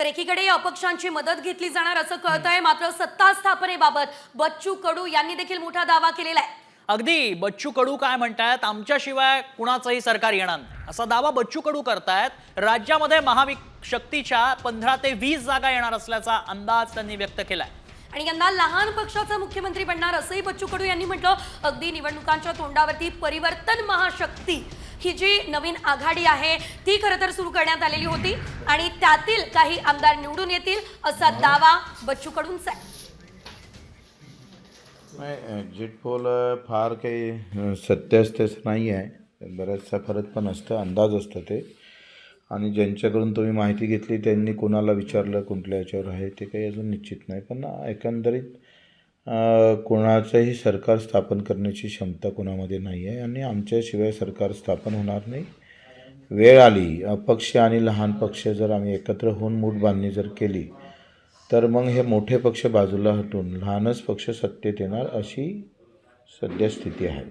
एकीकडे अपक्षांची मदत घेतली जाणार असं कळतंय, मात्र सत्ता स्थापनेबाबत बच्चू कडू यांनी देखील मोठा दावा केलेला आहे। अगदी बच्चू कडू काय म्हणतायत, आमच्याशिवाय कुणाचंही सरकार येणार नाही असा दावा बच्चू कडू करतायत। राज्यामध्ये महाविशक्तीच्या 15 ते 20 जागा येणार असल्याचा अंदाज त्यांनी व्यक्त केलाय आणि यंदा लहान पक्षाचा मुख्यमंत्री बनणार असंही बच्चू कडू यांनी म्हटलं। अगदी निवडणुकांच्या तोंडावरती परिवर्तन महाशक्ती ही जी नवीन आघाडी आहे ती खरं तर सुरू करण्यात आलेली होती आणि त्यातील काही आमदार निवडून येतील असा दावा बच्चू कडूंचा आहे। एक्झिट पोल फार काही सत्य असते असं नाही आहे, बऱ्याचसा फरक पण असतं, अंदाज असतं ते। आणि ज्यांच्याकडून तुम्ही माहिती घेतली त्यांनी कोणाला विचारलं कुठल्या याच्यावर आहे ते काही अजून निश्चित नाही, पण एकंदरीत कोणाचंही सरकार स्थापन करण्याची क्षमता कोणामध्ये नाही आहे आणि आमच्याशिवाय सरकार स्थापन होणार नाही। वेळ आली अपक्ष आणि लहान पक्ष जर आम्ही एकत्र होऊन मूठ बांधणी जर केली तर मग हे मोठे पक्ष बाजूला हटून लहानच पक्ष सत्तेत येणार अशी सध्या स्थिती आहे।